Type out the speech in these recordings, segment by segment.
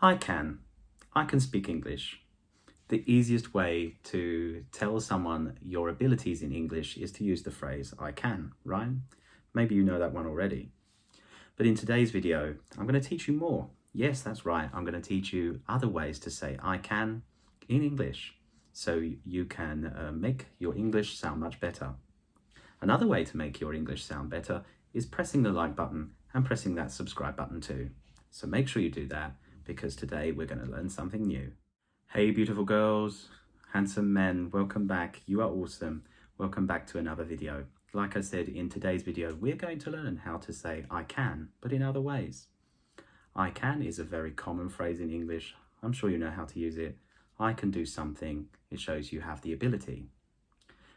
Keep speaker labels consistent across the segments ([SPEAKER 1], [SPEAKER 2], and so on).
[SPEAKER 1] I can. I can speak English. The easiest way to tell someone your abilities in English is to use the phrase I can, right? Maybe you know that one already. But in today's video, I'm going to teach you more. Yes, that's right. I'm going to teach you other ways to say I can in English so you can make your English sound much better. Another way to make your English sound better is pressing the like button and pressing that subscribe button too. So make sure you do that because today we're going to learn something new. Hey beautiful girls, handsome men, welcome back. You are awesome. Welcome back to another video. Like I said, in today's video, we're going to learn how to say I can, but in other ways. I can is a very common phrase in English. I'm sure you know how to use it. I can do something. It shows you have the ability.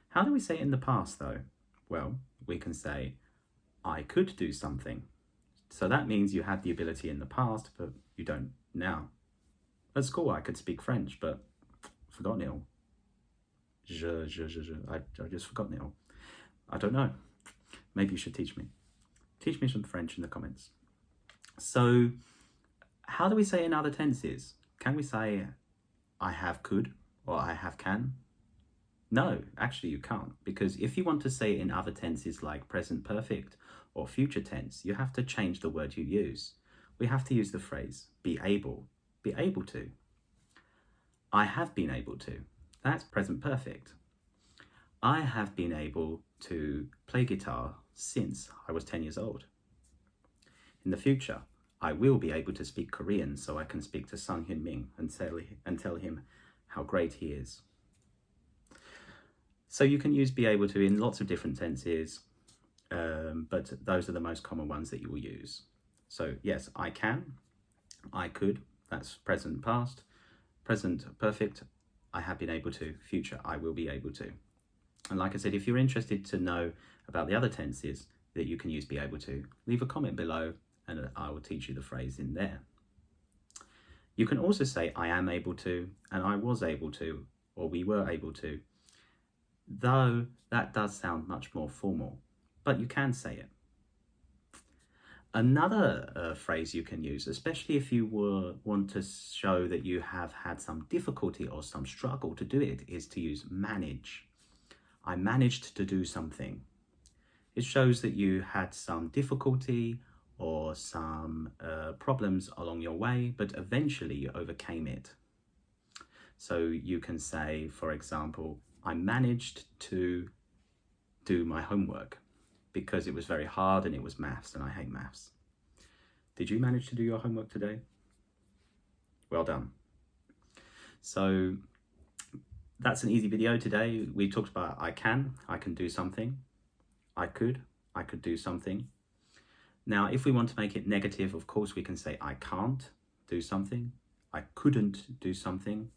[SPEAKER 1] How do we say it in the past though? Well, we can say, I could do something. So that means you had the ability in the past, but you don't now. At school, I could speak French, but forgot it all. I just forgot it all. I don't know. Maybe you should teach me. Teach me some French in the comments. So how do we say in other tenses? Can we say I have could or I have can? No, actually you can't, because if you want to say it in other tenses like present perfect or future tense, you have to change the word you use. We have to use the phrase be able to. I have been able to. That's present perfect. I have been able to play guitar since I was 10 years old. In the future, I will be able to speak Korean so I can speak to Sun Hyun-min and tell him how great he is. So you can use be able to in lots of different tenses, but those are the most common ones that you will use. So yes, I can, I could, that's present past, present perfect, I have been able to, future, I will be able to. And like I said, if you're interested to know about the other tenses that you can use be able to, leave a comment below and I will teach you the phrase in there. You can also say I am able to, and I was able to, or we were able to, though that does sound much more formal, but you can say it. Another phrase you can use, especially if you want to show that you have had some difficulty or some struggle to do it, is to use manage. I managed to do something. It shows that you had some difficulty or some problems along your way, but eventually you overcame it. So you can say, for example, I managed to do my homework because it was very hard and it was maths and I hate maths. Did you manage to do your homework today? Well done. So that's an easy video today. We talked about I can do something. I could do something. Now, if we want to make it negative, of course, we can say I can't do something. I couldn't do something.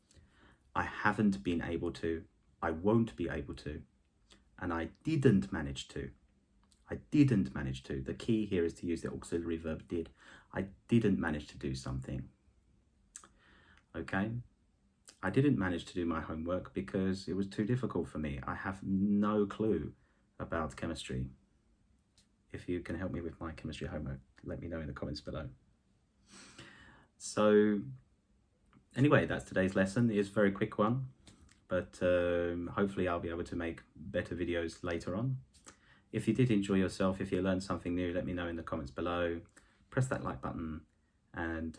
[SPEAKER 1] I haven't been able to. I won't be able to. And I didn't manage to. I didn't manage to. The key here is to use the auxiliary verb did. I didn't manage to do something. Okay? I didn't manage to do my homework because it was too difficult for me. I have no clue about chemistry. If you can help me with my chemistry homework, let me know in the comments below. So anyway, that's today's lesson. It's a very quick one, but hopefully I'll be able to make better videos later on. If you did enjoy yourself, if you learned something new, let me know in the comments below. Press that like button and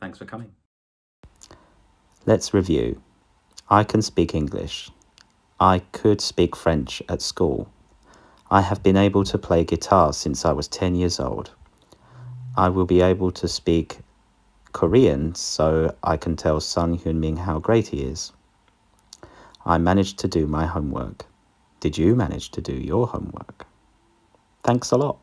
[SPEAKER 1] thanks for coming.
[SPEAKER 2] Let's review. I can speak English. I could speak French at school. I have been able to play guitar since I was 10 years old. I will be able to speak Korean so I can tell Sun Hyun-min how great he is. I managed to do my homework. Did you manage to do your homework? Thanks a lot.